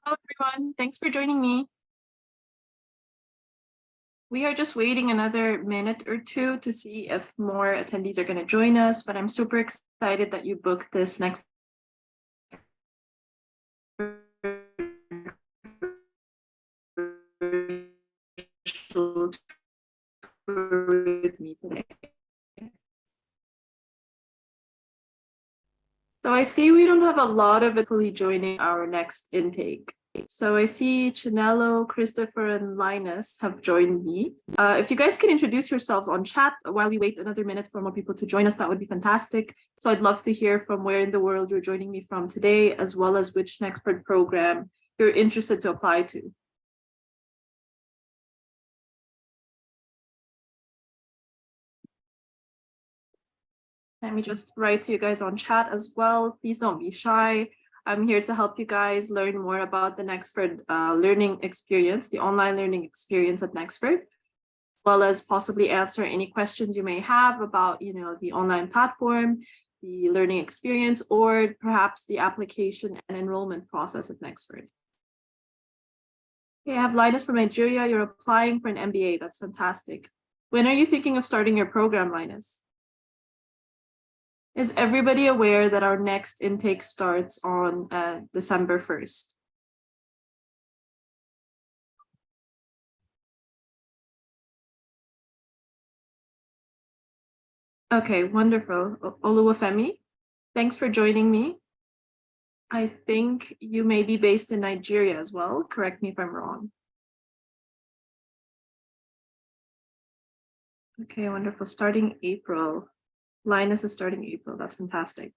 Hello, everyone. Thanks for joining me. We are just waiting another minute or two to see if more attendees are going to join us, but I'm super excited that you booked this next virtual tour with me today. So I see we don't have a lot of virtually joining our next intake. So I see Chinello, Christopher, and Linus have joined me. If you guys can introduce yourselves on chat while we wait another minute for more people to join us, that would be fantastic. So I'd love to hear from where in the world you're joining me from today, as well as which Nexford program you're interested to apply to. Let me just write to you guys on chat as well. Please don't be shy. I'm here to help you guys learn more about the Nexford learning experience, the online learning experience at Nexford, as well as possibly answer any questions you may have about, the online platform, the learning experience, or perhaps the application and enrollment process at Nexford. Okay, I have Linus from Nigeria. You're applying for an MBA. That's fantastic. When are you thinking of starting your program, Linus? Is everybody aware that our next intake starts on December 1st? Okay, wonderful. Oluwafemi, thanks for joining me. I think you may be based in Nigeria as well. Correct me if I'm wrong. Okay, wonderful. Starting April. Linus is starting April. That's fantastic.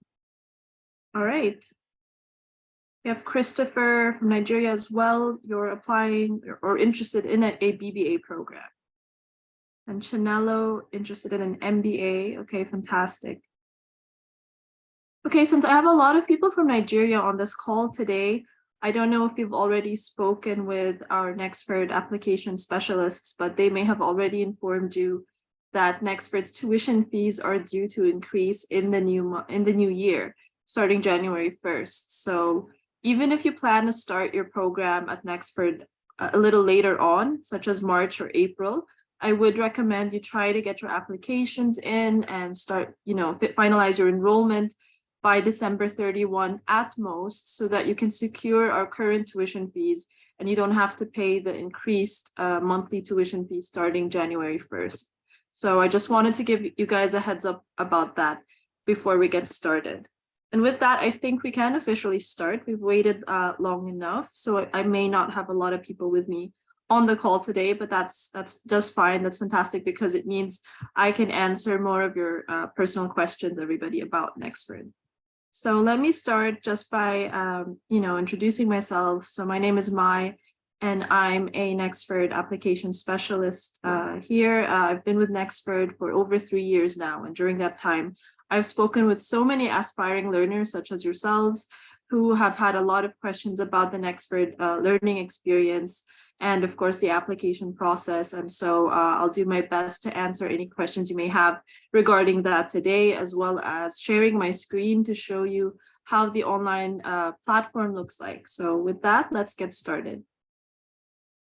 All right. We have Christopher from Nigeria as well. You're applying or interested in a BBA program. And Chinello, interested in an MBA. Okay, fantastic. Okay, since I have a lot of people from Nigeria on this call today, I don't know if you've already spoken with our Nexford application specialists, but they may have already informed you that Nexford's tuition fees are due to increase in the new year, starting January 1st. So even if you plan to start your program at Nexford a little later on, such as March or April, I would recommend you try to get your applications in and start, finalize your enrollment by December 31 at most, so that you can secure our current tuition fees and you don't have to pay the increased monthly tuition fees starting January 1st. So I just wanted to give you guys a heads up about that before we get started. And with that, I think we can officially start. We've waited long enough, so I may not have a lot of people with me on the call today, but that's just fine. That's fantastic because it means I can answer more of your personal questions, everybody, about Nexford. So let me start just by, introducing myself. So my name is Mai, and I'm a Nexford application specialist here. I've been with Nexford for over 3 years now, and during that time, I've spoken with so many aspiring learners, such as yourselves, who have had a lot of questions about the Nexford learning experience, and of course the application process. And so I'll do my best to answer any questions you may have regarding that today, as well as sharing my screen to show you how the online platform looks like. So with that, let's get started.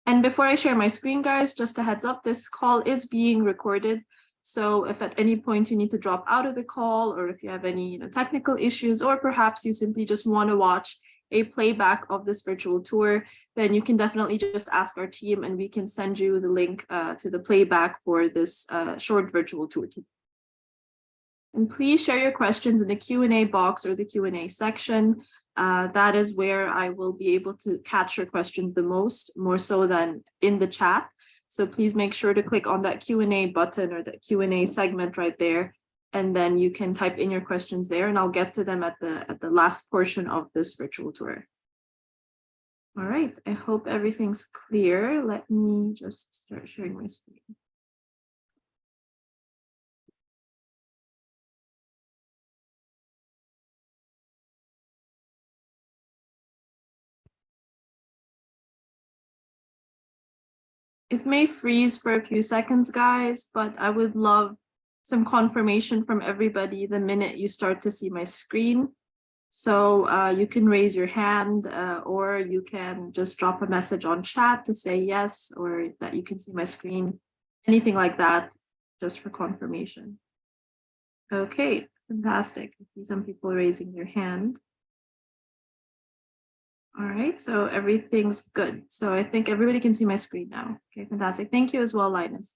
And before I share my screen, guys, just a heads up, this call is being recorded. So if at any point you need to drop out of the call, or if you have any technical issues, or perhaps you simply just want to watch a playback of this virtual tour, then you can definitely just ask our team and we can send you the link to the playback for this short virtual tour. And please share your questions in the Q&A box or the Q&A section. That is where I will be able to catch your questions the most, more so than in the chat. So please make sure to click on that Q&A button or the Q&A segment right there, and then you can type in your questions there, and I'll get to them at the last portion of this virtual tour. All right, I hope everything's clear. Let me just start sharing my screen. It may freeze for a few seconds, guys, but I would love some confirmation from everybody the minute you start to see my screen. So you can raise your hand or you can just drop a message on chat to say yes, or that you can see my screen, anything like that, just for confirmation. Okay, fantastic. I see some people raising their hand. All right, so everything's good. So I think everybody can see my screen now. Okay, fantastic. Thank you as well, Linus.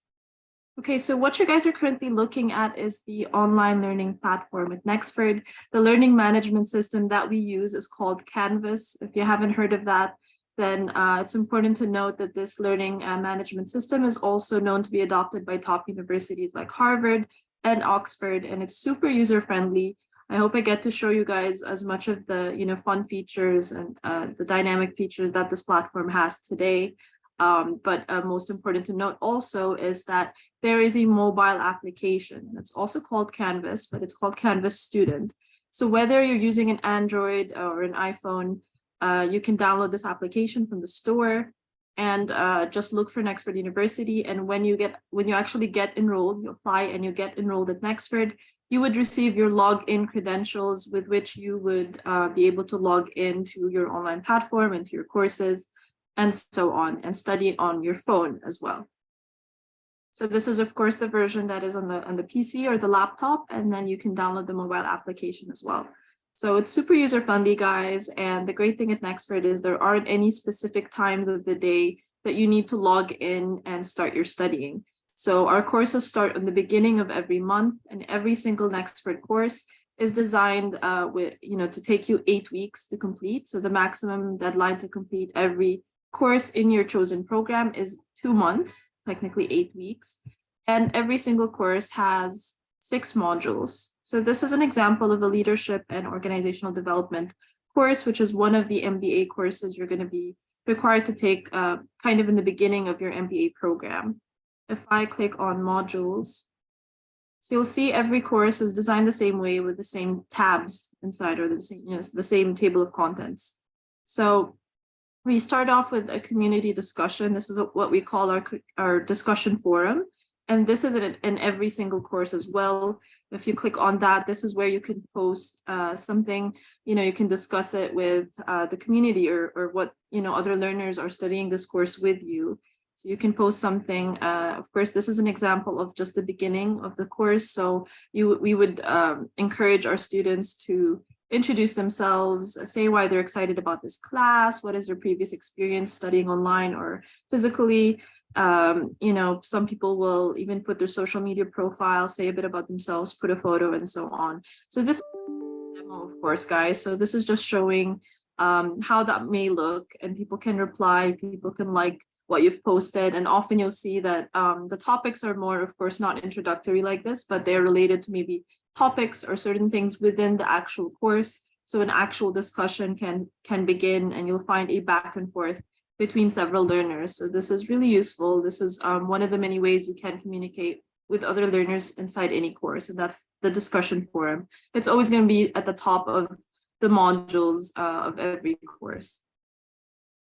Okay, so what you guys are currently looking at is the online learning platform at Nexford. The learning management system that we use is called Canvas. If you haven't heard of that, then it's important to note that this learning management system is also known to be adopted by top universities like Harvard and Oxford, and it's super user-friendly. I hope I get to show you guys as much of the fun features and the dynamic features that this platform has today. But most important to note also is that there is a mobile application. It's also called Canvas, but it's called Canvas Student. So whether you're using an Android or an iPhone, you can download this application from the store and just look for Nexford University. And when you actually get enrolled, you apply and you get enrolled at Nexford, you would receive your login credentials with which you would be able to log into your online platform, into your courses, and so on, and study on your phone as well. So this is, of course, the version that is on the PC or the laptop, and then you can download the mobile application as well. So it's super user-friendly, guys. And the great thing at Nexford is there aren't any specific times of the day that you need to log in and start your studying. So our courses start on the beginning of every month, and every single Nexford course is designed to take you 8 weeks to complete. So the maximum deadline to complete every course in your chosen program is 2 months, technically 8 weeks. And every single course has 6 modules. So this is an example of a leadership and organizational development course, which is one of the MBA courses you're going to be required to take kind of in the beginning of your MBA program. If I click on modules, so you'll see every course is designed the same way with the same tabs inside, or the same table of contents. So we start off with a community discussion. This is what we call our discussion forum. And this is in every single course as well. If you click on that, this is where you can post something, you can discuss it with the community or what, other learners are studying this course with you. So you can post something. Of course, this is an example of just the beginning of the course. So we would encourage our students to introduce themselves, say why they're excited about this class, what is their previous experience studying online or physically. Some people will even put their social media profile, say a bit about themselves, put a photo, and so on. So this is a demo, of course, guys. So this is just showing how that may look, and people can reply, people can like what you've posted, and often you'll see that the topics are more, of course, not introductory like this, but they're related to maybe topics or certain things within the actual course. So an actual discussion can begin, and you'll find a back and forth between several learners. So this is really useful. This is one of the many ways you can communicate with other learners inside any course, and that's the discussion forum. It's always going to be at the top of the modules of every course.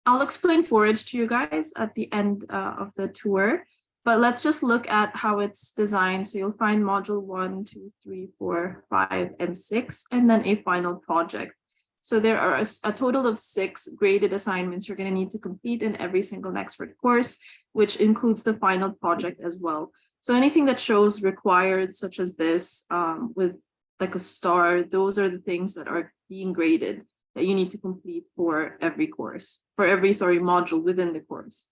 I'll explain Forage to you guys at the end of the tour, but let's just look at how it's designed. So you'll find module 1, 2, 3, 4, 5, and 6, and then a final project. So there are a total of 6 graded assignments you're going to need to complete in every single Nexford course, which includes the final project as well. So anything that shows required, such as this, with like a star, those are the things that are being graded that you need to complete for every course, module within the course.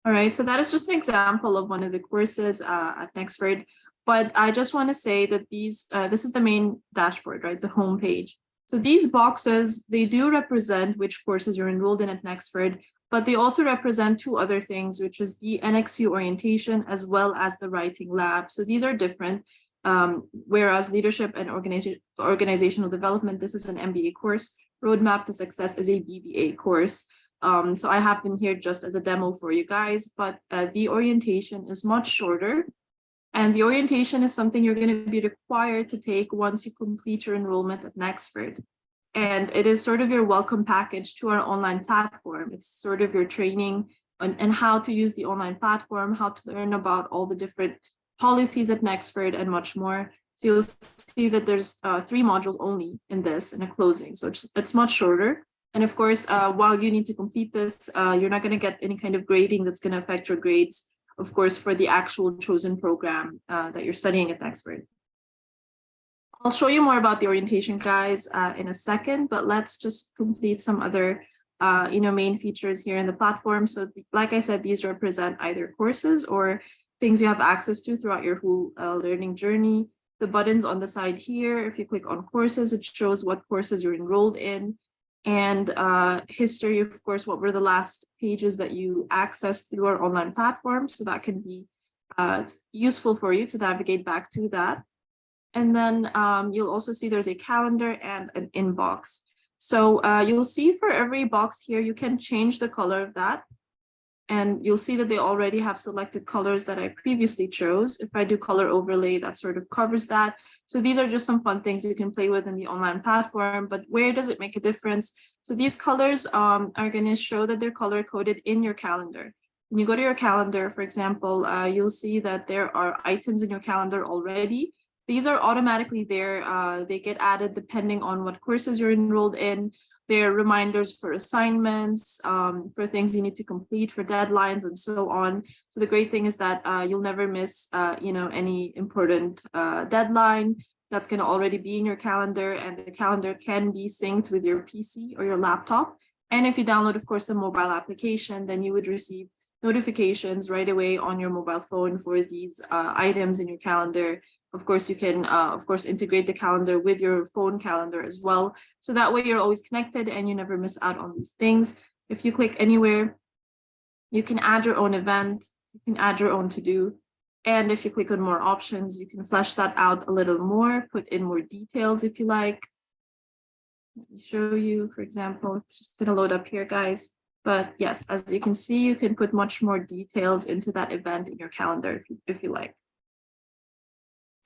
All right, so that is just an example of one of the courses at Nexford. But I just want to say that this is the main dashboard, right? The homepage. So these boxes, they do represent which courses you're enrolled in at Nexford, but they also represent 2 other things, which is the NXU Orientation as well as the Writing Lab. So these are different, whereas Leadership and Organizational Development, this is an MBA course. Roadmap to Success is a BBA course. So I have them here just as a demo for you guys, but the orientation is much shorter. And the orientation is something you're going to be required to take once you complete your enrollment at Nexford. And it is sort of your welcome package to our online platform. It's sort of your training and how to use the online platform, how to learn about all the different policies at Nexford and much more. So you'll see that there's 3 modules only in this and a closing. So it's much shorter. And of course, while you need to complete this, you're not going to get any kind of grading that's going to affect your grades, of course, for the actual chosen program that you're studying at Nexford. I'll show you more about the orientation, guys, in a second, but let's just complete some other main features here in the platform. So like I said, these represent either courses or things you have access to throughout your whole learning journey. The buttons on the side here, if you click on courses, it shows what courses you're enrolled in. And history, of course, what were the last pages that you accessed through our online platform. So that can be useful for you to navigate back to that. And then you'll also see there's a calendar and an inbox. So you'll see for every box here, you can change the color of that. And you'll see that they already have selected colors that I previously chose. If I do color overlay, that sort of covers that. So these are just some fun things you can play with in the online platform, but where does it make a difference? So these colors are going to show that they're color coded in your calendar. When you go to your calendar, for example, you'll see that there are items in your calendar already. These are automatically there. They get added depending on what courses you're enrolled in. They're reminders for assignments, for things you need to complete, for deadlines, and so on. So the great thing is that you'll never miss, any important deadline that's going to already be in your calendar, and the calendar can be synced with your PC or your laptop. And if you download, of course, the mobile application, then you would receive notifications right away on your mobile phone for these items in your calendar. Of course, you can, integrate the calendar with your phone calendar as well. So that way you're always connected and you never miss out on these things. If you click anywhere, you can add your own event, you can add your own to-do. And if you click on more options, you can flesh that out a little more, put in more details if you like. Let me show you, for example, it's just gonna load up here, guys. But yes, as you can see, you can put much more details into that event in your calendar if you like.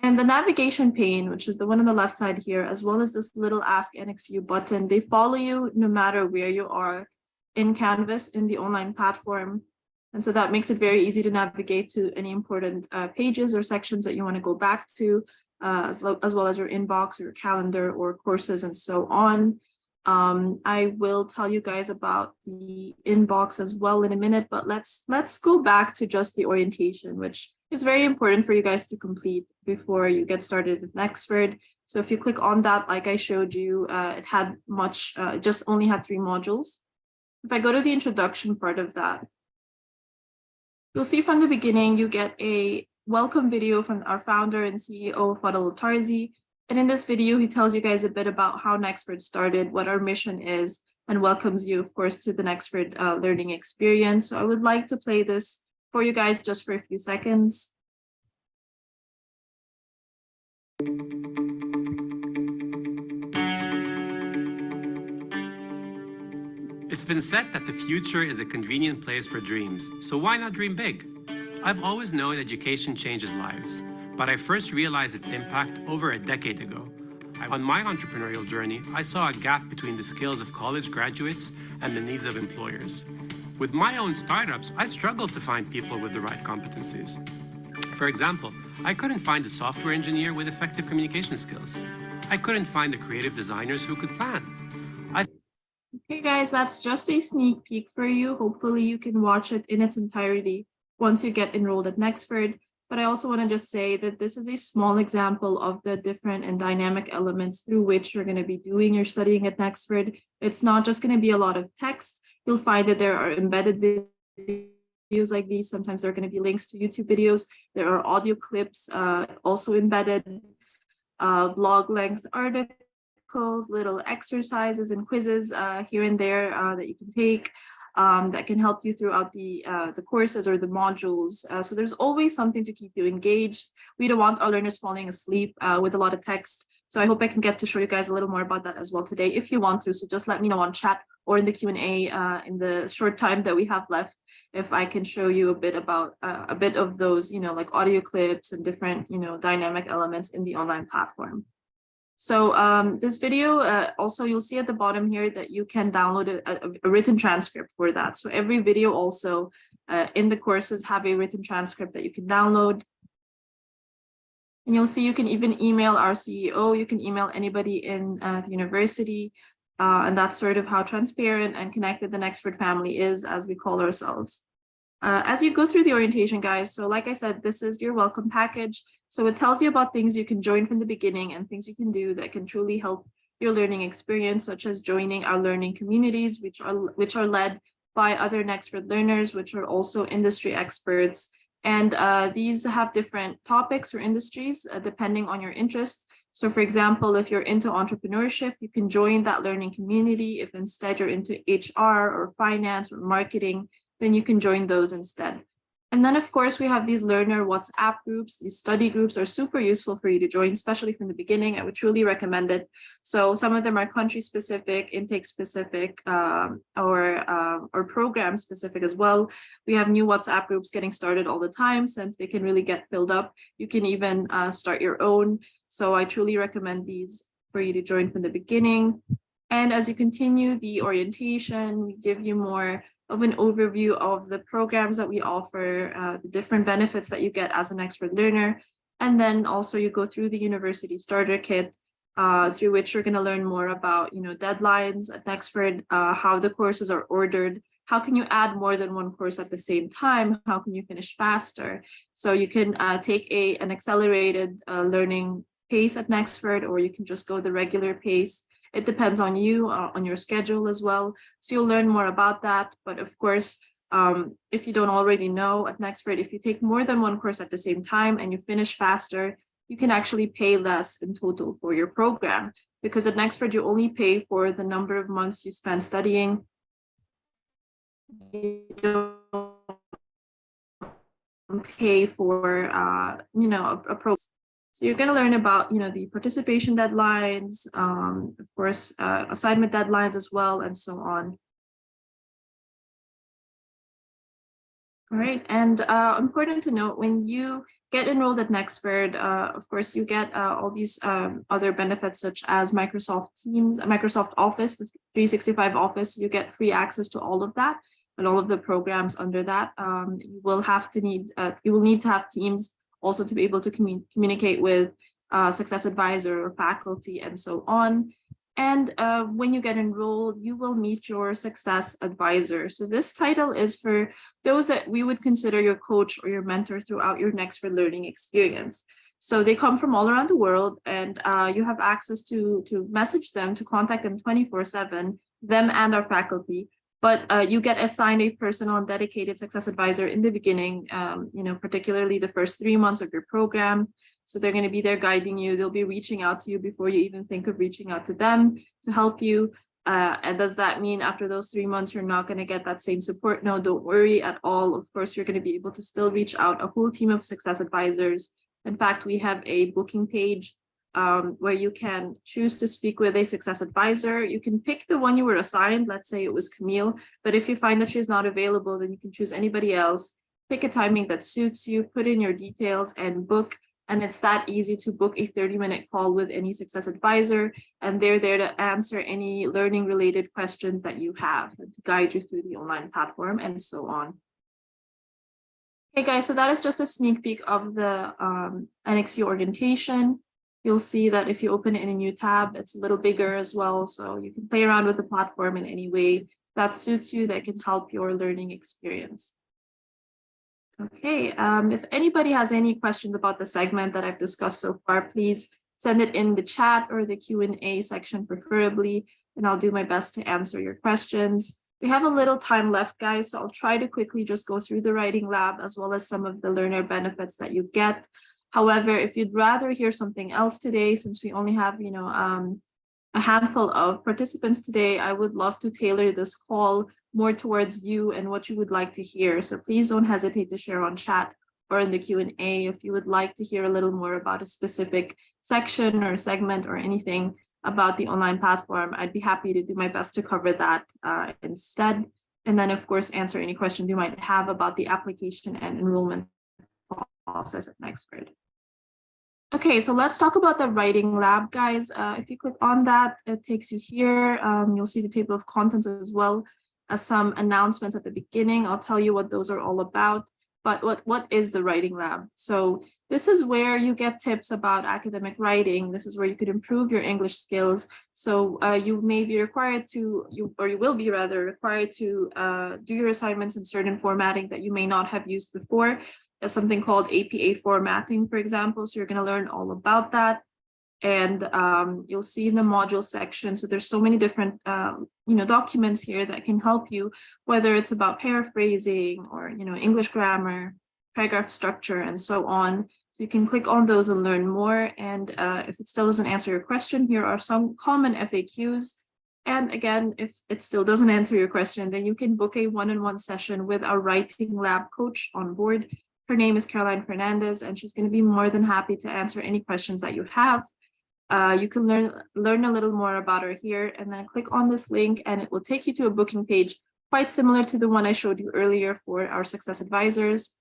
And the navigation pane, which is the one on the left side here, as well as this little Ask NXU button, they follow you no matter where you are in Canvas in the online platform. And so that makes it very easy to navigate to any important pages or sections that you want to go back to, as well as your inbox or your calendar or courses and so on. I will tell you guys about the inbox as well in a minute, but let's go back to just the orientation, which is very important for you guys to complete before you get started at Nexford. So if you click on that, like I showed you, it had just only had 3 modules. If I go to the introduction part of that, you'll see from the beginning, you get a welcome video from our founder and CEO, Fadal Tarzi. And in this video, he tells you guys a bit about how Nexford started, what our mission is, and welcomes you, of course, to the Nexford learning experience. So I would like to play this for you guys just for a few seconds. It's been said that the future is a convenient place for dreams, so why not dream big? I've always known education changes lives, but I first realized its impact over a decade ago. On my entrepreneurial journey, I saw a gap between the skills of college graduates and the needs of employers. With my own startups, I struggled to find people with the right competencies. For example, I couldn't find a software engineer with effective communication skills. I couldn't find the creative designers who could plan. Okay, guys, that's just a sneak peek for you. Hopefully you can watch it in its entirety once you get enrolled at Nexford. But I also want to just say that this is a small example of the different and dynamic elements through which you're going to be doing your studying at Nexford. It's not just going to be a lot of text. You'll find that there are embedded videos like these. Sometimes there are going to be links to YouTube videos. There are audio clips also embedded, blog length articles, little exercises and quizzes here and there that you can take. That can help you throughout the courses or the modules. So there's always something to keep you engaged. We don't want our learners falling asleep with a lot of text. So I hope I can get to show you guys a little more about that as well today if you want to. So just let me know on chat or in the Q&A in the short time that we have left, if I can show you a bit about a bit of those, like audio clips and different, dynamic elements in the online platform. So this video, also you'll see at the bottom here that you can download a written transcript for that. So every video also in the courses have a written transcript that you can download. And you'll see you can even email our CEO, you can email anybody in the university. And that's sort of how transparent and connected the Nexford family is, as we call ourselves. As you go through the orientation, guys, so like I said, this is your welcome package. So it tells you about things you can join from the beginning and things you can do that can truly help your learning experience, such as joining our learning communities, which are led by other Nexford learners, which are also industry experts. And these have different topics or industries depending on your interest. So for example, if you're into entrepreneurship, you can join that learning community. If instead you're into HR or finance or marketing, then you can join those instead. And then of course, we have these learner WhatsApp groups. These study groups are super useful for you to join, especially from the beginning. I would truly recommend it. So some of them are country specific, intake specific, or program specific as well. We have new WhatsApp groups getting started all the time since they can really get filled up. You can even start your own. So I truly recommend these for you to join from the beginning. And as you continue the orientation, we give you more of an overview of the programs that we offer, the different benefits that you get as an Nexford learner. And then also you go through the university starter kit, through which you're going to learn more about, deadlines at Nexford, how the courses are ordered, how can you add more than one course at the same time, how can you finish faster. So you can take an accelerated learning pace at Nexford, or you can just go the regular pace. It depends on you, on your schedule as well. So you'll learn more about that. But of course, if you don't already know, at Nexford, if you take more than one course at the same time and you finish faster, you can actually pay less in total for your program. Because at Nexford, you only pay for the number of months you spend studying. You don't pay for, a program. So you're going to learn about, the participation deadlines, of course, assignment deadlines as well, and so on. All right, and important to note, when you get enrolled at Nexford, of course, you get all these other benefits such as Microsoft Teams, Microsoft Office, the 365 Office. You get free access to all of that and all of the programs under that. You will need to have Teams also to be able to communicate with Success Advisor or faculty and so on. And when you get enrolled, you will meet your Success Advisor. So this title is for those that we would consider your coach or your mentor throughout your Nexford learning experience. So they come from all around the world, and you have access to message them, to contact them 24/7, them and our faculty. But you get assigned a personal and dedicated Success Advisor in the beginning, particularly the first 3 months of your program. So they're going to be there guiding you. They'll be reaching out to you before you even think of reaching out to them to help you. And does that mean after those 3 months, you're not going to get that same support? No, don't worry at all. Of course, you're going to be able to still reach out a whole team of Success Advisors. In fact, we have a booking page where you can choose to speak with a Success Advisor. You can pick the one you were assigned. Let's say it was Camille, but if you find that she's not available, then you can choose anybody else. Pick a timing that suits you, put in your details and book. And it's that easy to book a 30-minute call with any Success Advisor, and they're there to answer any learning related questions that you have and to guide you through the online platform and so on. Okay, guys, so that is just a sneak peek of the NXU orientation. You'll see that if you open it in a new tab, it's a little bigger as well. So you can play around with the platform in any way that suits you, that can help your learning experience. Okay, if anybody has any questions about the segment that I've discussed so far, please send it in the chat or the Q&A section preferably, and I'll do my best to answer your questions. We have a little time left, guys, so I'll try to quickly just go through the writing lab as well as some of the learner benefits that you get. However, if you'd rather hear something else today, since we only have, a handful of participants today, I would love to tailor this call more towards you and what you would like to hear. So please don't hesitate to share on chat or in the Q&A if you would like to hear a little more about a specific section or segment or anything about the online platform. I'd be happy to do my best to cover that instead. And then, of course, answer any questions you might have about the application and enrollment process at Nexford. Okay, so let's talk about the writing lab, guys. If you click on that, it takes you here. You'll see the table of contents as well as some announcements at the beginning. I'll tell you what those are all about. but what is the writing lab? So this is where you get tips about academic writing. This is where you could improve your English skills. So you may be required to, you will be rather required to do your assignments in certain formatting that you may not have used before. There's something called APA formatting, for example. So you're going to learn all about that. And you'll see in the module section. So there's so many different documents here that can help you, whether it's about paraphrasing or English grammar, paragraph structure, and so on. So you can click on those and learn more. And if it still doesn't answer your question, here are some common FAQs. And again, if it still doesn't answer your question, then you can book a one-on-one session with our writing lab coach on board. Her name is Caroline Fernandez, and she's going to be more than happy to answer any questions that you have. You can learn a little more about her here, and then click on this link and it will take you to a booking page quite similar to the one I showed you earlier for our success advisors,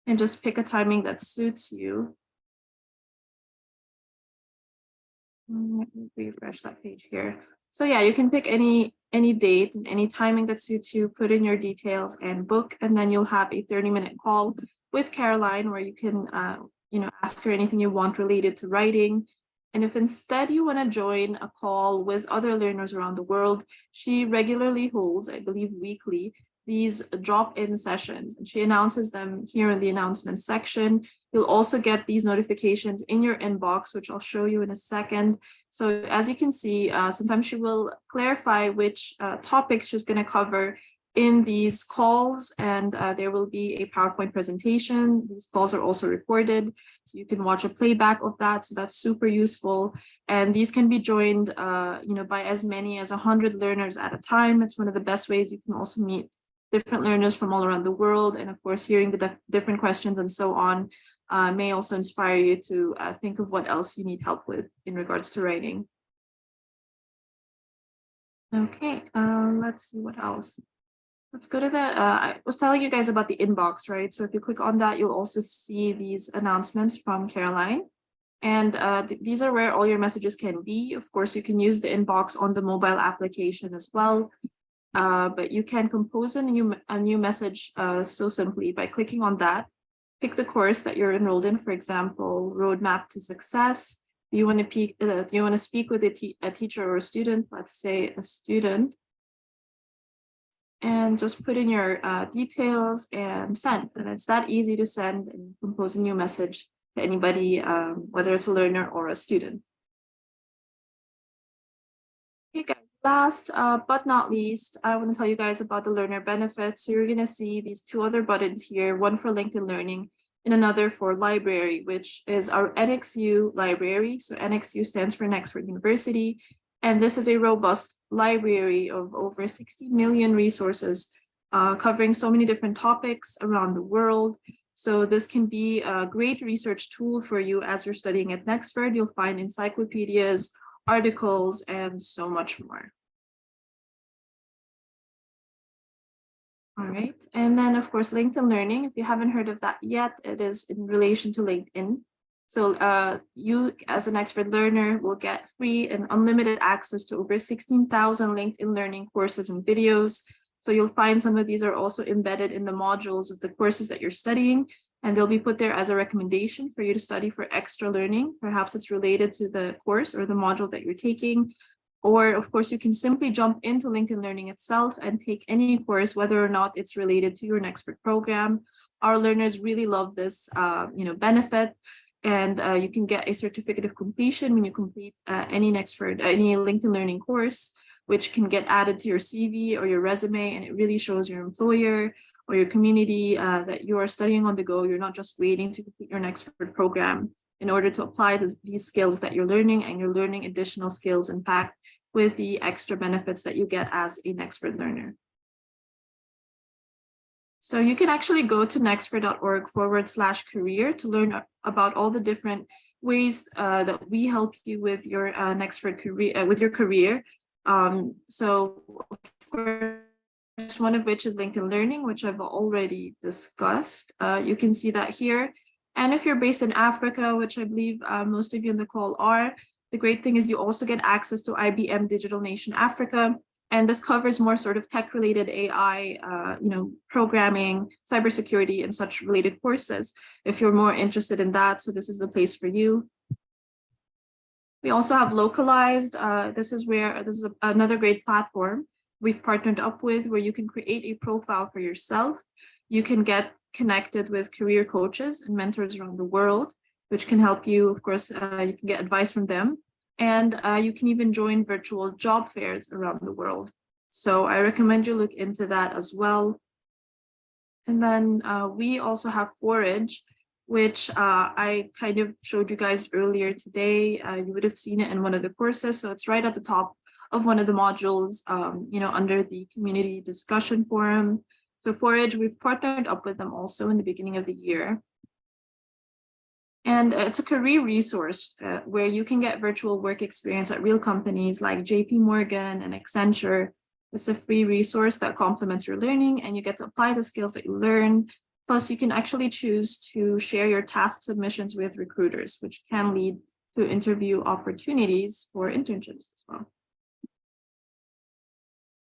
and just pick a timing that suits you. Let me refresh that page here. So yeah, you can pick any date and any timing that suits you, put in your details and book, and then you'll have a 30-minute call with Caroline where you can ask her anything you want related to writing. And if instead you want to join a call with other learners around the world, she regularly holds, I believe weekly, these drop-in sessions, and she announces them here in the announcements section. You'll also get these notifications in your inbox, which I'll show you in a second. So as you can see, sometimes she will clarify which topics she's going to cover in these calls, and there will be a PowerPoint presentation. These calls are also recorded, so you can watch a playback of that. So that's super useful. And these can be joined by as many as 100 learners at a time. It's one of the best ways. You can also meet different learners from all around the world. And of course, hearing the different questions and so on may also inspire you to think of what else you need help with in regards to writing. Okay, let's see what else. Let's go to the, I was telling you guys about the inbox, right? So if you click on that, you'll also see these announcements from Caroline. And these are where all your messages can be. Of course, you can use the inbox on the mobile application as well. But you can compose a new message so simply by clicking on that. Pick the course that you're enrolled in, for example, Roadmap to Success. Do you want to speak with a teacher or a student? Let's say a student. And just put in your details and send. And it's that easy to send and compose a new message to anybody, whether it's a learner or a student. Okay, guys, last but not least, I want to tell you guys about the learner benefits. So you're going to see these two other buttons here, one for LinkedIn Learning and another for library, which is our NXU library. So NXU stands for Nexford University. And this is a robust library of over 60 million resources covering so many different topics around the world. So this can be a great research tool for you as you're studying at Nexford. You'll find encyclopedias, articles, and so much more. All right, and then of course, LinkedIn Learning. If you haven't heard of that yet, it is in relation to LinkedIn. So you as an Nexford learner will get free and unlimited access to over 16,000 LinkedIn Learning courses and videos. So you'll find some of these are also embedded in the modules of the courses that you're studying, and they'll be put there as a recommendation for you to study for extra learning. Perhaps it's related to the course or the module that you're taking. Or of course, you can simply jump into LinkedIn Learning itself and take any course, whether or not it's related to your Nexford program. Our learners really love this benefit. And you can get a certificate of completion when you complete any LinkedIn Learning course, which can get added to your CV or your resume, and it really shows your employer or your community that you are studying on the go. You're not just waiting to complete your Nexford program in order to apply these skills that you're learning, and you're learning additional skills, in fact, with the extra benefits that you get as a Nexford learner. So you can actually go to nexford.org/career to learn about all the different ways that we help you with your Nexford career, with your career. So of course, one of which is LinkedIn Learning, which I've already discussed. You can see that here. And if you're based in Africa, which I believe most of you on the call are, the great thing is you also get access to IBM Digital Nation Africa, And this covers more sort of tech-related AI, programming, cybersecurity, and such related courses. If you're more interested in that, so this is the place for you. We also have Localized. This is another great platform we've partnered up with, where you can create a profile for yourself. You can get connected with career coaches and mentors around the world, which can help you. Of course, you can get advice from them. And you can even join virtual job fairs around the world. So I recommend you look into that as well. And then we also have Forage, which I kind of showed you guys earlier today. You would have seen it in one of the courses. So it's right at the top of one of the modules, under the community discussion forum. So Forage, we've partnered up with them also in the beginning of the year. And it's a career resource where you can get virtual work experience at real companies like JP Morgan and Accenture. It's a free resource that complements your learning, and you get to apply the skills that you learn. Plus, you can actually choose to share your task submissions with recruiters, which can lead to interview opportunities for internships as well.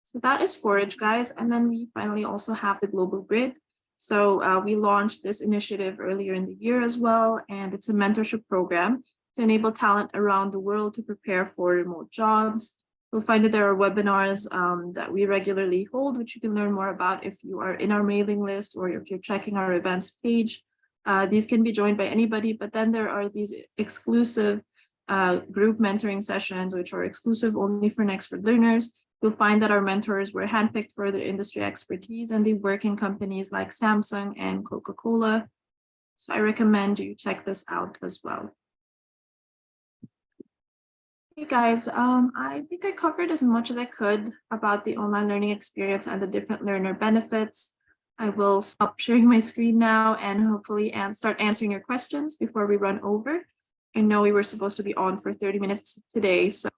So that is Forage, guys. And then we finally also have the Global Grid. So we launched this initiative earlier in the year as well, and it's a mentorship program to enable talent around the world to prepare for remote jobs. You'll find that there are webinars that we regularly hold, which you can learn more about if you are in our mailing list or if you're checking our events page. These can be joined by anybody, but then there are these exclusive group mentoring sessions, which are exclusive only for Nexford learners. You'll find that our mentors were handpicked for their industry expertise, and they work in companies like Samsung and Coca-Cola. So I recommend you check this out as well. Hey guys, I think I covered as much as I could about the online learning experience and the different learner benefits. I will stop sharing my screen now and hopefully start answering your questions before we run over. I know we were supposed to be on for 30 minutes today, so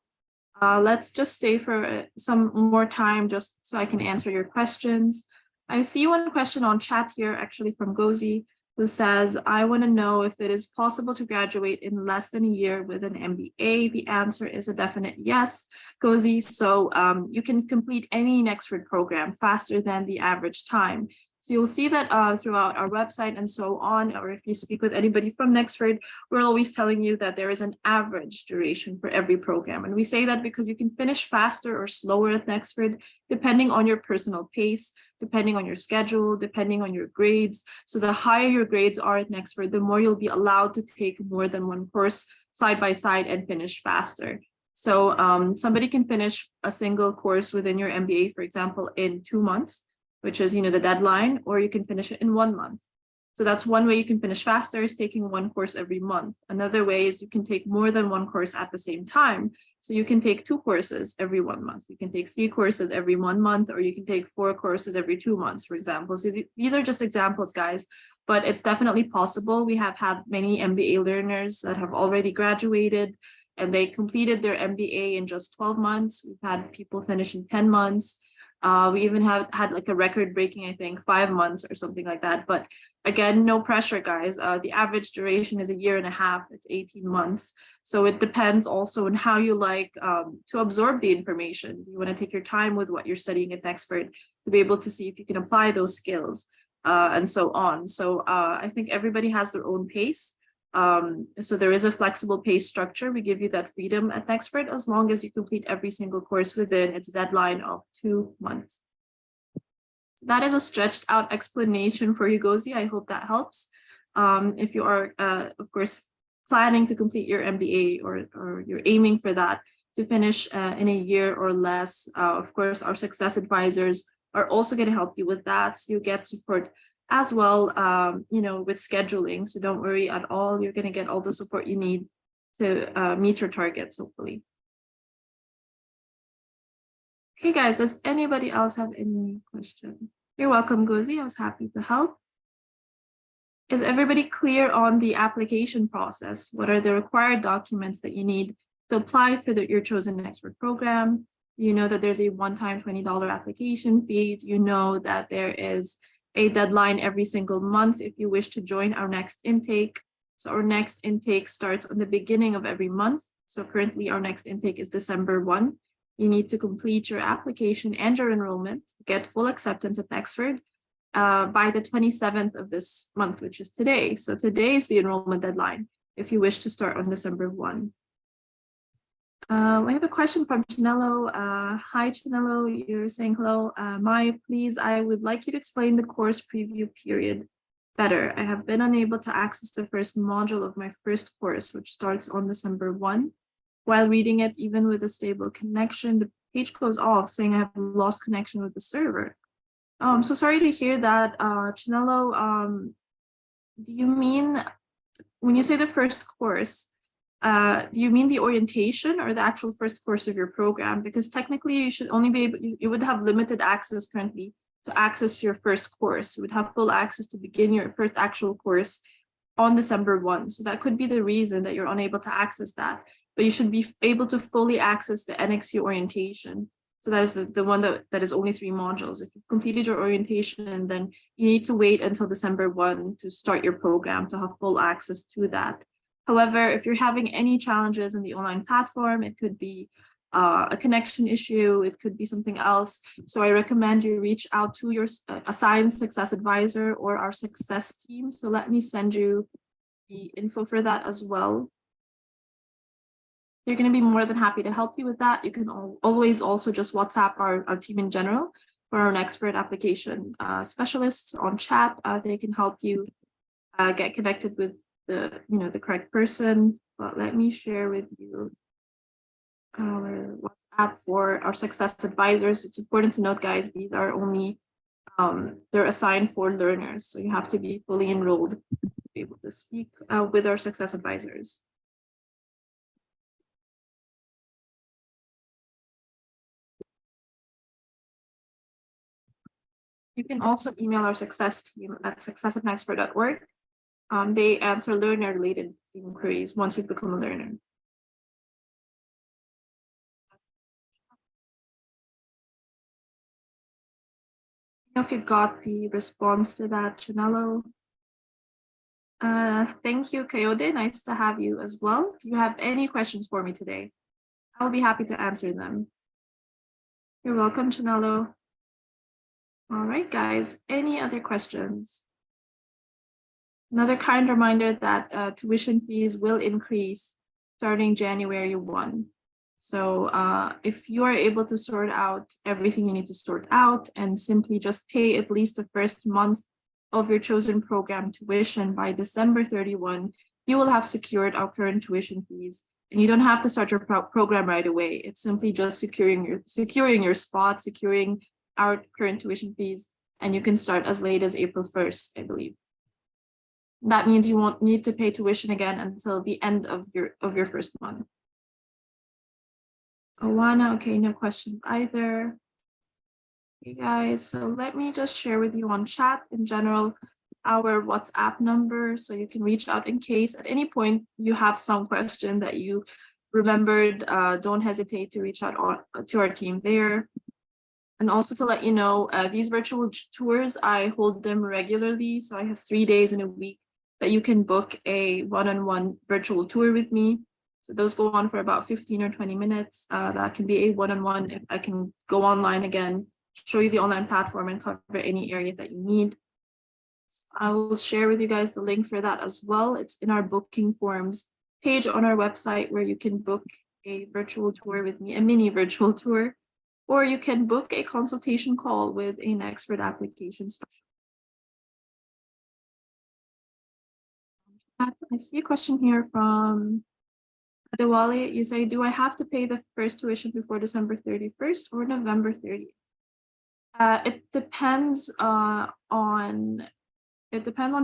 let's just stay for some more time just so I can answer your questions. I see one question on chat here, actually from Gozi, who says, I want to know if it is possible to graduate in less than a year with an MBA. The answer is a definite yes, Gozi. So you can complete any Nexford program faster than the average time. So you'll see that throughout our website and so on, or if you speak with anybody from Nexford, we're always telling you that there is an average duration for every program. And we say that because you can finish faster or slower at Nexford, depending on your personal pace, depending on your schedule, depending on your grades. So the higher your grades are at Nexford, the more you'll be allowed to take more than one course side by side and finish faster. So somebody can finish a single course within your MBA, for example, in 2 months, which is, the deadline, or you can finish it in 1 month. So that's one way you can finish faster, is taking one course every month. Another way is you can take more than one course at the same time. So you can take 2 courses every 1 month. You can take 3 courses every 1 month, or you can take 4 courses every 2 months, for example. So these are just examples, guys, but it's definitely possible. We have had many MBA learners that have already graduated and they completed their MBA in just 12 months. We've had people finish in 10 months. We even have had like a record breaking, I think, 5 months or something like that. But again, no pressure, guys. The average duration is 1.5 years. It's 18 months. So it depends also on how you like to absorb the information. You want to take your time with what you're studying at Nexford to be able to see if you can apply those skills and so on. So I think everybody has their own pace. So there is a flexible pace structure. We give you that freedom at Nexford as long as you complete every single course within its deadline of 2 months. So that is a stretched out explanation for you, Gozi. I hope that helps. If you are, of course, planning to complete your MBA or you're aiming for that to finish in a year or less, of course, our success advisors are also going to help you with that. So you get support as well, with scheduling. So don't worry at all. You're going to get all the support you need to meet your targets, hopefully. Okay, guys, does anybody else have any question? You're welcome, Gozi. I was happy to help. Is everybody clear on the application process? What are the required documents that you need to apply for your chosen Nexford program? You know that there's a one-time $20 application fee. You know that there is a deadline every single month if you wish to join our next intake. So our next intake starts on the beginning of every month. So currently our next intake is December 1. you need to complete your application and your enrollment to get full acceptance at Nexford by the 27th of this month, which is today. So today is the enrollment deadline if you wish to start on December 1. We have a question from Chinello. Hi, Chinello, you're saying hello. Mai, please, I would like you to explain the course preview period better. I have been unable to access the first module of my first course, which starts on December 1. While reading it, even with a stable connection, the page goes off saying I have lost connection with the server. I'm so sorry to hear that, Chinello. Do you mean, when you say the first course, do you mean the orientation or the actual first course of your program? Because technically you should only be able, you would have limited access currently to access your first course. You would have full access to begin your first actual course on December 1. So that could be the reason that you're unable to access that. But you should be able to fully access the NXU Orientation. So that is the one that is only 3 modules. If you've completed your orientation, then you need to wait until December 1 to start your program to have full access to that. However, if you're having any challenges in the online platform, it could be a connection issue, it could be something else. So I recommend you reach out to your assigned success advisor or our success team. So let me send you the info for that as well. They're going to be more than happy to help you with that. You can always also just WhatsApp our team in general for our Nexford application specialists on chat. They can help you get connected with the correct person. But let me share with you our WhatsApp for our success advisors. It's important to note, guys, these are only they're assigned for learners, so you have to be fully enrolled to be able to speak with our success advisors. You can also email our success team at success@nexford.org. They answer learner-related inquiries once you become a learner. I don't know if you got the response to that, Chinello. Thank you, Coyote. Nice to have you as well. Do you have any questions for me today? I'll be happy to answer them. You're welcome, Chinello. All right, guys, any other questions? Another kind reminder that tuition fees will increase starting January 1. So if you are able to sort out everything you need to sort out and simply just pay at least the first month of your chosen program tuition by December 31, you will have secured our current tuition fees. And you don't have to start your program right away. It's simply just securing your spot, securing our current tuition fees, and you can start as late as April 1st, I believe. That means you won't need to pay tuition again until the end of your first month. Owana, okay, no questions either. Okay, guys, so let me just share with you on chat in general our WhatsApp number, so you can reach out in case at any point you have some question that you remembered. Don't hesitate to reach out to our team there. And also to let you know, these virtual tours, I hold them regularly. So I have 3 days in a week that you can book a one-on-one virtual tour with me. So those go on for about 15 or 20 minutes. That can be a one-on-one. If I can go online again, show you the online platform and cover any area that you need. I will share with you guys the link for that as well. It's in our booking forms page on our website where you can book a virtual tour with me, a mini virtual tour, or you can book a consultation call with a Nexford application specialist. I see a question here from Adewale. You say, do I have to pay the first tuition before December 31st or November 30th? It depends on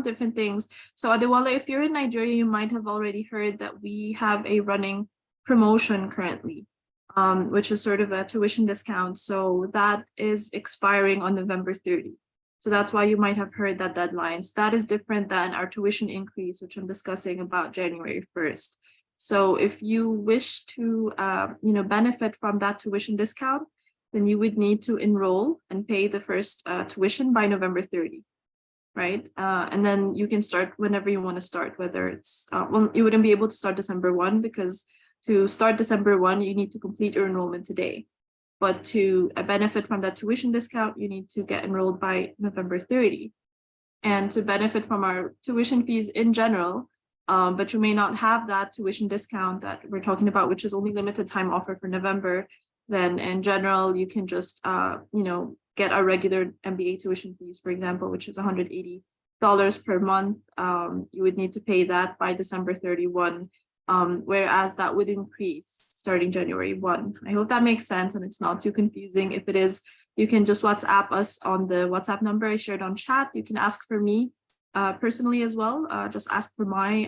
different things. So Adewale, if you're in Nigeria, you might have already heard that we have a running promotion currently, which is sort of a tuition discount. So that is expiring on November 30. So that's why you might have heard that deadline. So that is different than our tuition increase, which I'm discussing about January 1st. So if you wish to benefit from that tuition discount, then you would need to enroll and pay the first tuition by November 30. Right? And then you can start whenever you want to start, whether it's, well, you wouldn't be able to start December 1 because to start December 1, you need to complete your enrollment today. but to benefit from that tuition discount, you need to get enrolled by November 30. And to benefit from our tuition fees in general, but you may not have that tuition discount that we're talking about, which is only limited time offer for November, then in general, you can just, get our regular MBA tuition fees, for example, which is $180 per month. You would need to pay that by December 31, whereas that would increase starting January 1. I hope that makes sense and it's not too confusing. If it is, you can just WhatsApp us on the WhatsApp number I shared on chat. You can ask for me personally as well. Just ask for Mai.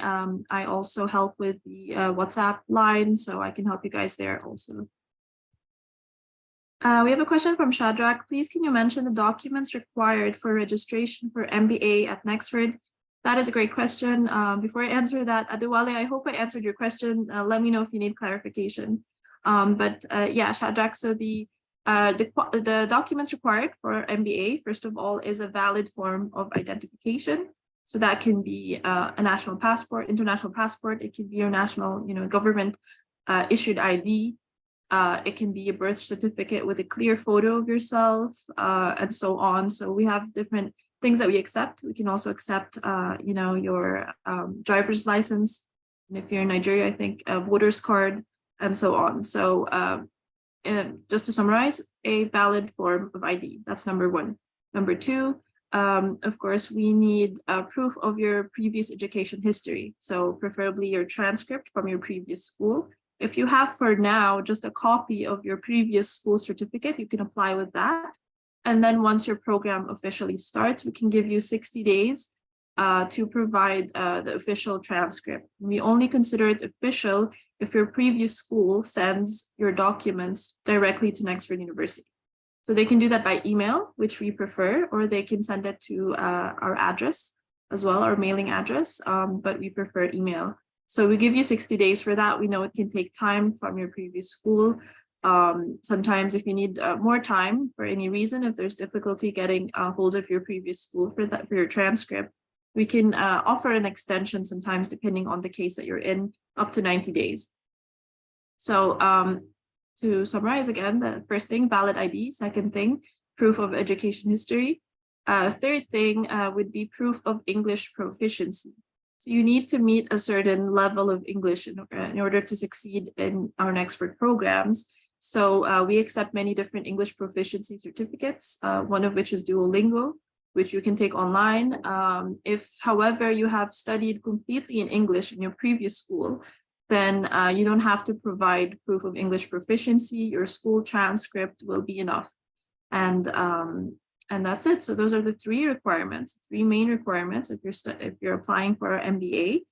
I also help with the WhatsApp line, so I can help you guys there also. We have a question from Shadrach. Please, can you mention the documents required for registration for MBA at Nexford? That is a great question. Before I answer that, Adewale, I hope I answered your question. Let me know if you need clarification. Yeah, Shadrach, so the documents required for MBA, first of all, is a valid form of identification. So that can be a national passport, international passport. It can be your national, government issued ID. It can be a birth certificate with a clear photo of yourself, and so on. So we have different things that we accept. We can also accept, your driver's license. And if you're in Nigeria, I think a voter's card, and so on. So just to summarize, a valid form of ID. That's number one. Number two, of course, we need proof of your previous education history. So preferably your transcript from your previous school. If you have for now just a copy of your previous school certificate, you can apply with that. And then once your program officially starts, we can give you 60 days to provide the official transcript. We only consider it official if your previous school sends your documents directly to Nexford University. So they can do that by email, which we prefer, or they can send it to our address as well, our mailing address, but we prefer email. So we give you 60 days for that. We know it can take time from your previous school. Sometimes if you need more time for any reason, if there's difficulty getting a hold of your previous school for your transcript, we can offer an extension sometimes depending on the case that you're in, up to 90 days. So to summarize again, the first thing, valid ID. Second thing, proof of education history. Third thing would be proof of English proficiency. So you need to meet a certain level of English in order to succeed in our Nexford programs. So we accept many different English proficiency certificates, one of which is Duolingo, which you can take online. If, however, you have studied completely in English in your previous school, then you don't have to provide proof of English proficiency. Your school transcript will be enough. And that's it. So those are the three main requirements if you're applying for our MBA.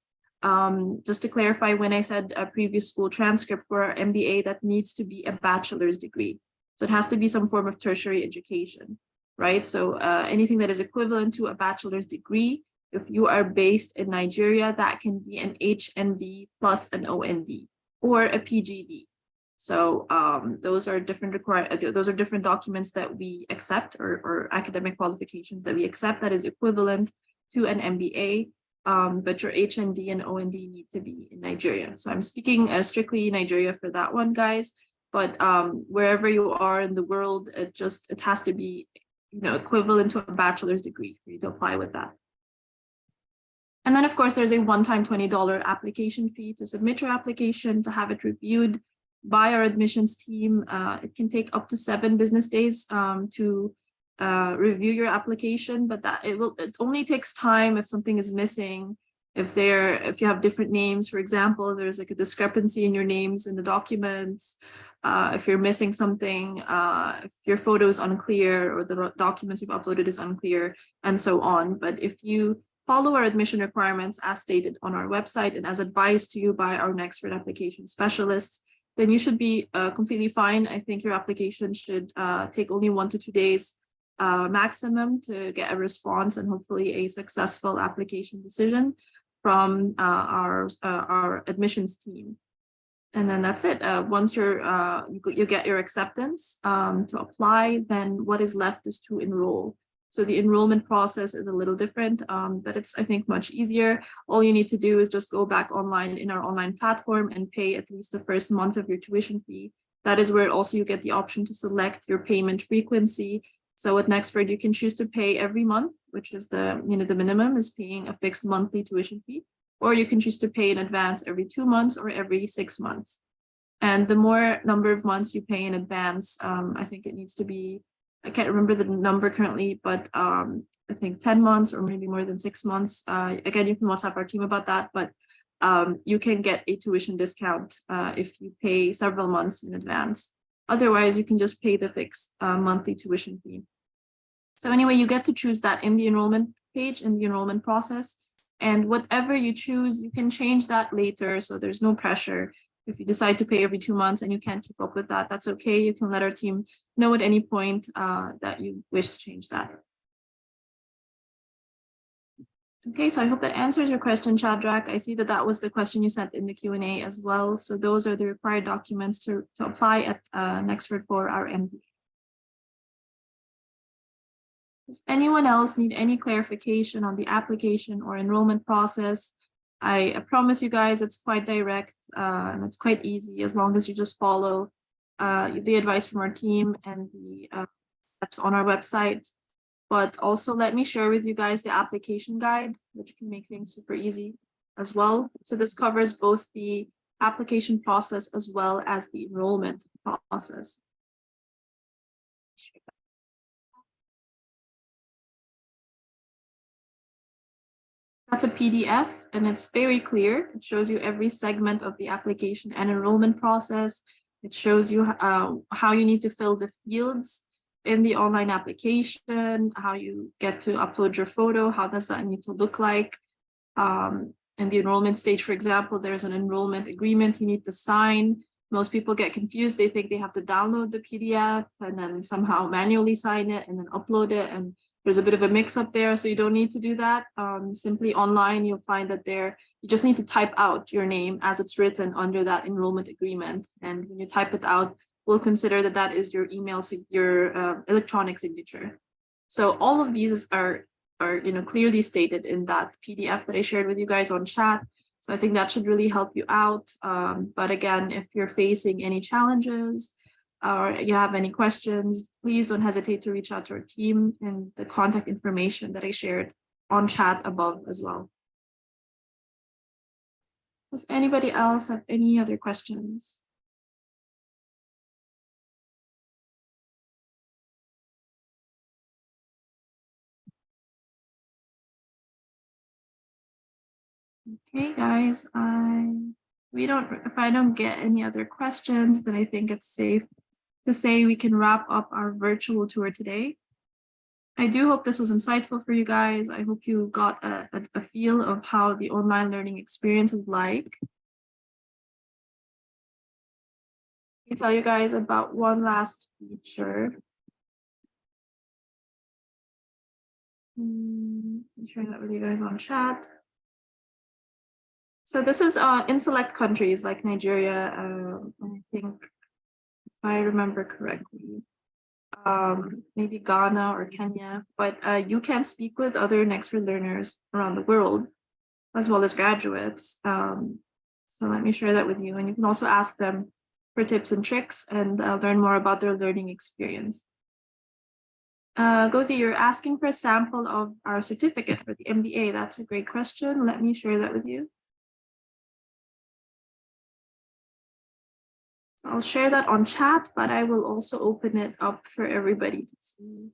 Just to clarify, when I said a previous school transcript for our MBA, that needs to be a bachelor's degree. So it has to be some form of tertiary education, right? So anything that is equivalent to a bachelor's degree, if you are based in Nigeria, that can be an HND plus an OND or a PGD. So those are different documents that we accept, or academic qualifications that we accept that is equivalent to an MBA. But your HND and OND need to be in Nigeria. So I'm speaking strictly Nigeria for that one, guys. But wherever you are in the world, it has to be, equivalent to a bachelor's degree for you to apply with that. And then, of course, there's a one-time $20 application fee to submit your application, to have it reviewed by our admissions team. It can take up to 7 business days to review your application, but it only takes time if something is missing. If you have different names, for example, there's like a discrepancy in your names in the documents. If you're missing something, if your photo is unclear or the documents you've uploaded is unclear, and so on. But if you follow our admission requirements as stated on our website and as advised to you by our Nexford application specialists, then you should be completely fine. I think your application should take only 1 to 2 days maximum to get a response, and hopefully a successful application decision from our admissions team. And then that's it. Once you get your acceptance to apply, then what is left is to enroll. So the enrollment process is a little different, but it's, I think, much easier. All you need to do is just go back online in our online platform and pay at least the first month of your tuition fee. That is where also you get the option to select your payment frequency. So at Nexford, you can choose to pay every month, which is the minimum is paying a fixed monthly tuition fee, or you can choose to pay in advance every 2 months or every 6 months. And the more number of months you pay in advance, I think it needs to be, I can't remember the number currently, but I think 10 months or maybe more than 6 months. Again, you can WhatsApp our team about that, but you can get a tuition discount if you pay several months in advance. Otherwise, you can just pay the fixed monthly tuition fee. So anyway, you get to choose that in the enrollment page, in the enrollment process. And whatever you choose, you can change that later. So there's no pressure. If you decide to pay every 2 months and you can't keep up with that, that's okay. You can let our team know at any point that you wish to change that. Okay, so I hope that answers your question, Shadrach. I see that that was the question you sent in the Q&A as well. So those are the required documents to apply at Nexford for our MBA. Does anyone else need any clarification on the application or enrollment process? I promise you guys it's quite direct and it's quite easy as long as you just follow the advice from our team and the steps on our website. But also let me share with you guys the application guide, which can make things super easy as well. So this covers both the application process as well as the enrollment process. That's a PDF and it's very clear. It shows you every segment of the application and enrollment process. It shows you how you need to fill the fields in the online application, how you get to upload your photo, how does that need to look like. In the enrollment stage, for example, there's an enrollment agreement you need to sign. Most people get confused. They think they have to download the PDF and then somehow manually sign it and then upload it. And there's a bit of a mix up there. So you don't need to do that. Simply online, you'll find that you just need to type out your name as it's written under that enrollment agreement. And when you type it out, we'll consider that that is your email, your electronic signature. So all of these are clearly stated in that PDF that I shared with you guys on chat. So I think that should really help you out. But again, if you're facing any challenges or you have any questions, please don't hesitate to reach out to our team and the contact information that I shared on chat above as well. Does anybody else have any other questions? Okay, guys, if I don't get any other questions, then I think it's safe to say we can wrap up our virtual tour today. I do hope this was insightful for you guys. I hope you got a feel of how the online learning experience is like. Let me tell you guys about one last feature. I'm sharing that with you guys on chat. So this is in select countries like Nigeria, I think, if I remember correctly, maybe Ghana or Kenya, but you can speak with other Nexford learners around the world, as well as graduates. So let me share that with you. And you can also ask them for tips and tricks and learn more about their learning experience. Gozi, you're asking for a sample of our certificate for the MBA. That's a great question. Let me share that with you. I'll share that on chat, but I will also open it up for everybody to see.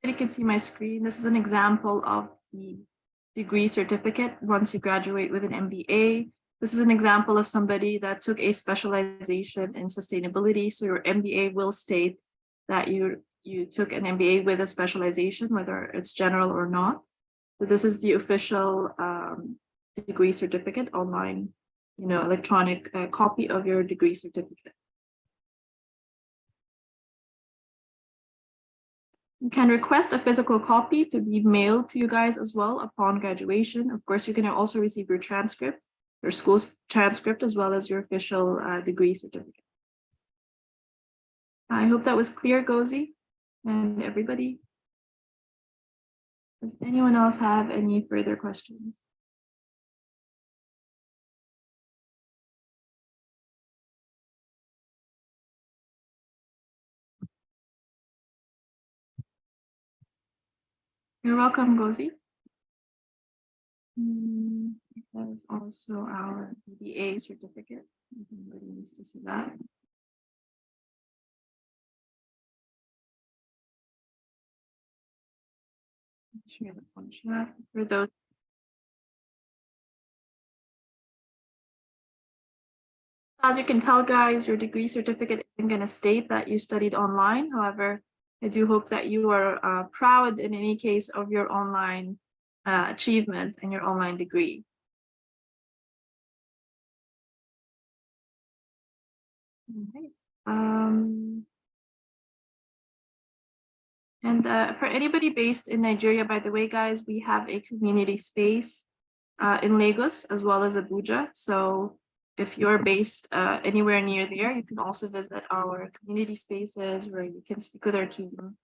You can see my screen. This is an example of the degree certificate once you graduate with an MBA. This is an example of somebody that took a specialization in sustainability. So your MBA will state that you took an MBA with a specialization, whether it's general or not. So this is the official degree certificate online, electronic copy of your degree certificate. You can request a physical copy to be mailed to you guys as well upon graduation. Of course, you can also receive your transcript your school's transcript as well as your official degree certificate. I hope that was clear, Gozi, and everybody. Does anyone else have any further questions? You're welcome, Gozi. That is also our BBA certificate. Everybody needs to see that. Share the phone chat for those. As you can tell, guys, your degree certificate isn't going to state that you studied online. However, I do hope that you are proud in any case of your online achievement and your online degree. Okay. And for anybody based in Nigeria, by the way, guys, we have a community space in Lagos as well as Abuja. So if you're based anywhere near there, you can also visit our community spaces where you can speak with our team.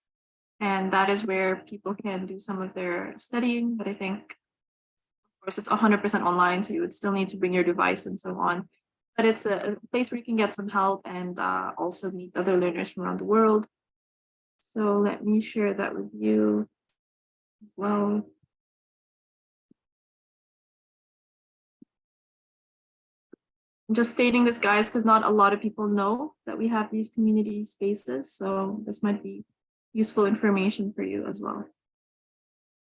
And that is where people can do some of their studying. But I think, of course, it's 100% online, so you would still need to bring your device and so on. But it's a place where you can get some help and also meet other learners from around the world. So let me share that with you. Well, I'm just stating this, guys, because not a lot of people know that we have these community spaces. So this might be useful information for you as well.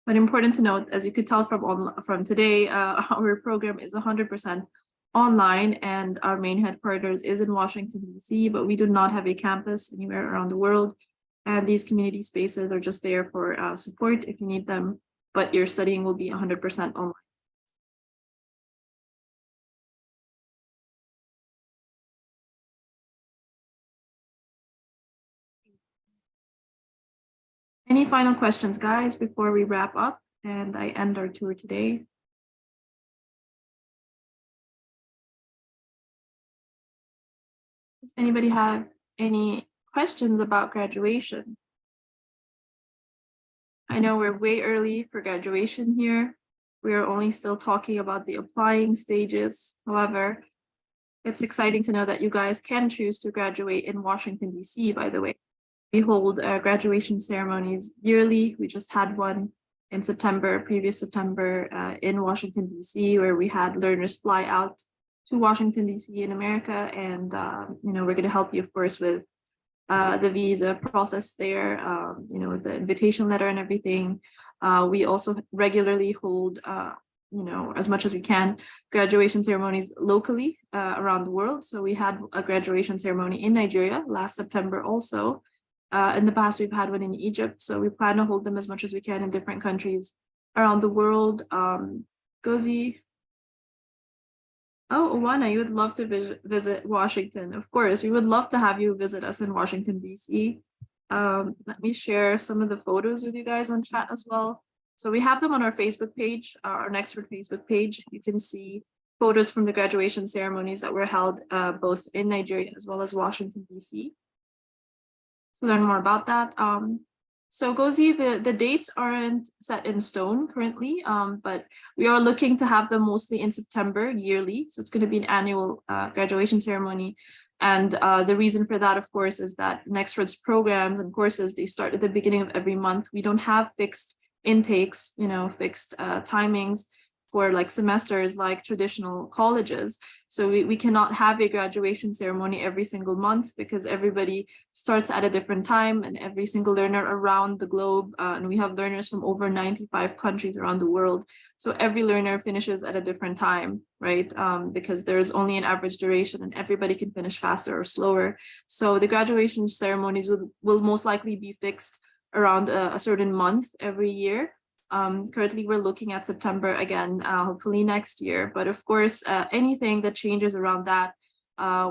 But important to note, as you could tell from today, our program is 100% online, and our main headquarters is in Washington, D.C., but we do not have a campus anywhere around the world. And these community spaces are just there for support if you need them, but your studying will be 100% online. Any final questions, guys, before we wrap up and I end our tour today? Does anybody have any questions about graduation? I know we're way early for graduation here. We are only still talking about the applying stages. However, it's exciting to know that you guys can choose to graduate in Washington, D.C., by the way. We hold graduation ceremonies yearly. We just had one in September, previous September, in Washington, D.C., where we had learners fly out to Washington, D.C. in America. And, we're going to help you, of course, with the visa process there, the invitation letter and everything. We also regularly hold, as much as we can, graduation ceremonies locally around the world. So we had a graduation ceremony in Nigeria last September also. In the past, we've had one in Egypt. So we plan to hold them as much as we can in different countries around the world. Gozi. Oh, Owana, you would love to visit Washington. Of course, we would love to have you visit us in Washington, D.C. Let me share some of the photos with you guys on chat as well. So we have them on our Facebook page, our Nexford Facebook page. You can see photos from the graduation ceremonies that were held both in Nigeria as well as Washington, D.C. To learn more about that. So Gozi, the dates aren't set in stone currently, but we are looking to have them mostly in September yearly. So it's going to be an annual graduation ceremony. And the reason for that, of course, is that Nexford's programs and courses, they start at the beginning of every month. We don't have fixed intakes, fixed timings for like semesters like traditional colleges. So we cannot have a graduation ceremony every single month because everybody starts at a different time and every single learner around the globe, and we have learners from over 95 countries around the world. So every learner finishes at a different time, right? Because there's only an average duration and everybody can finish faster or slower. So the graduation ceremonies will most likely be fixed around a certain month every year. Currently, we're looking at September again, hopefully next year. But of course, anything that changes around that,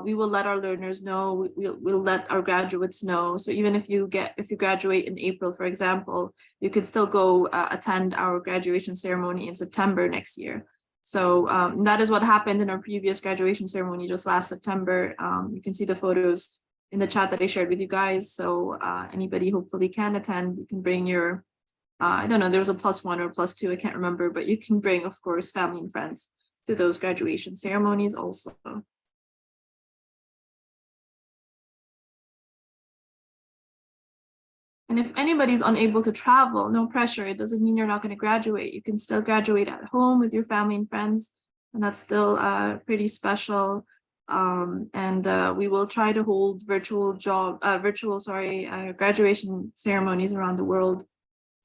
we will let our learners know. We'll let our graduates know. So even if you graduate in April, for example, you can still go attend our graduation ceremony in September next year. So that is what happened in our previous graduation ceremony just last September. You can see the photos in the chat that I shared with you guys. So anybody hopefully can attend. You can bring your, I don't know, there was a +1 or +2, I can't remember, but you can bring, of course, family and friends to those graduation ceremonies also. And if anybody's unable to travel, no pressure. It doesn't mean you're not going to graduate. You can still graduate at home with your family and friends, and that's still pretty special. And we will try to hold graduation ceremonies around the world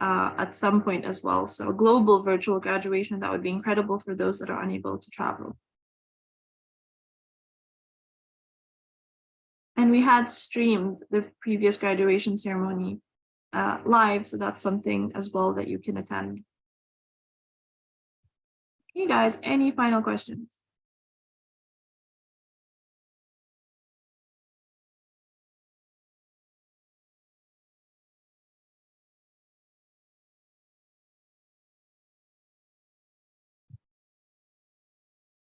at some point as well. So a global virtual graduation, that would be incredible for those that are unable to travel. And we had streamed the previous graduation ceremony live, so that's something as well that you can attend. Hey guys, any final questions?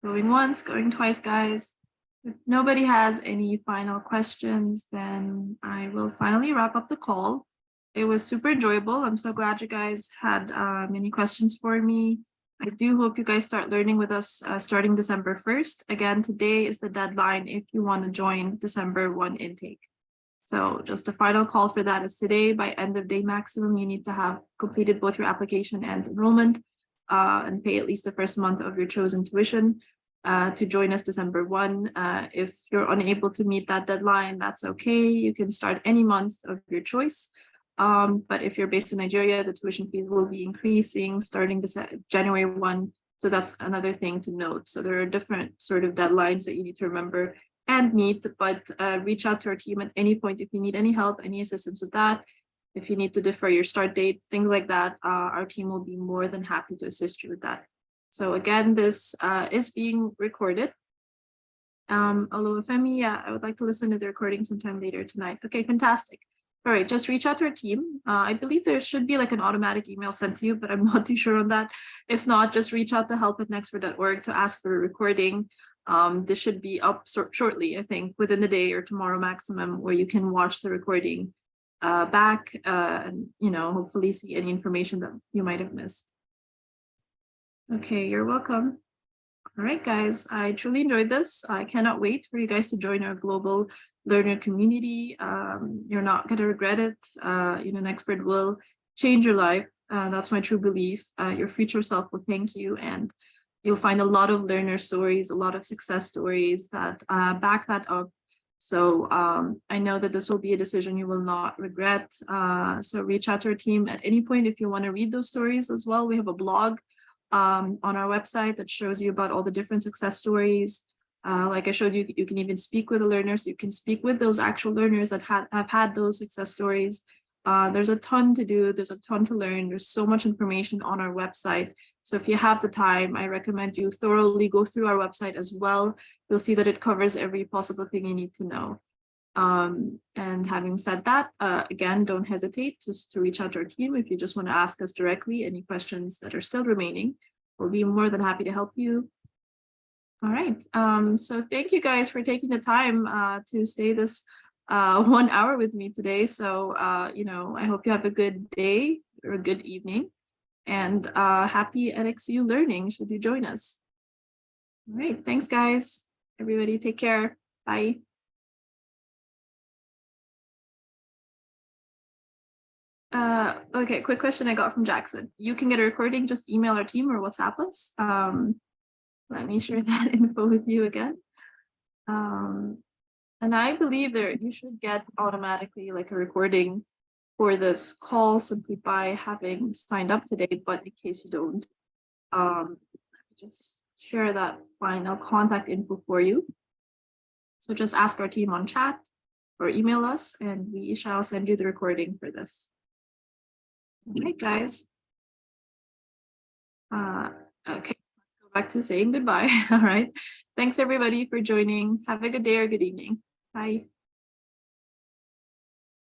Going once, going twice, guys. If nobody has any final questions, then I will finally wrap up the call. It was super enjoyable. I'm so glad you guys had many questions for me. I do hope you guys start learning with us starting December 1st. Again, today is the deadline if you want to join December 1 intake. So just a final call for that is today. By end of day maximum, you need to have completed both your application and enrollment and pay at least the first month of your chosen tuition to join us December 1. If you're unable to meet that deadline, that's okay. You can start any month of your choice. But if you're based in Nigeria, the tuition fees will be increasing starting January 1. So that's another thing to note. So there are different sort of deadlines that you need to remember and meet, but reach out to our team at any point if you need any help, any assistance with that. If you need to defer your start date, things like that, our team will be more than happy to assist you with that. So again, this is being recorded. Olufemi, yeah, I would like to listen to the recording sometime later tonight. Okay, fantastic. All right, just reach out to our team. I believe there should be like an automatic email sent to you, but I'm not too sure on that. If not, just reach out to help@nexford.org to ask for a recording. This should be up shortly, I think, within the day or tomorrow maximum, where you can watch the recording back and, you know, hopefully see any information that you might have missed. Okay, you're welcome. All right, guys, I truly enjoyed this. I cannot wait for you guys to join our global learner community. You're not going to regret it. You know, Nexford will change your life. That's my true belief. Your future self will thank you, and you'll find a lot of learner stories, a lot of success stories that back that up. So I know that this will be a decision you will not regret. So reach out to our team at any point if you want to read those stories as well. We have a blog on our website that shows you about all the different success stories. Like I showed you, you can even speak with the learners. You can speak with those actual learners that have had those success stories. There's a ton to do. There's a ton to learn. There's so much information on our website. So if you have the time, I recommend you thoroughly go through our website as well. You'll see that it covers every possible thing you need to know. And having said that, again, don't hesitate to reach out to our team if you just want to ask us directly any questions that are still remaining. We'll be more than happy to help you. All right. So thank you guys for taking the time to stay this 1 hour with me today. So, you know, I hope you have a good day or a good evening, and happy NXU learning should you join us. All right. Thanks, guys. Everybody take care. Bye. Okay, quick question I got from Jackson. You can get a recording, just email our team or WhatsApp us. Let me share that info with you again. And I believe that you should get automatically like a recording for this call simply by having signed up today, but in case you don't, let me just share that final contact info for you. So just ask our team on chat or email us and we shall send you the recording for this. All right, guys. Okay, let's go back to saying goodbye. All right. Thanks everybody for joining. Have a good day or good evening. Bye.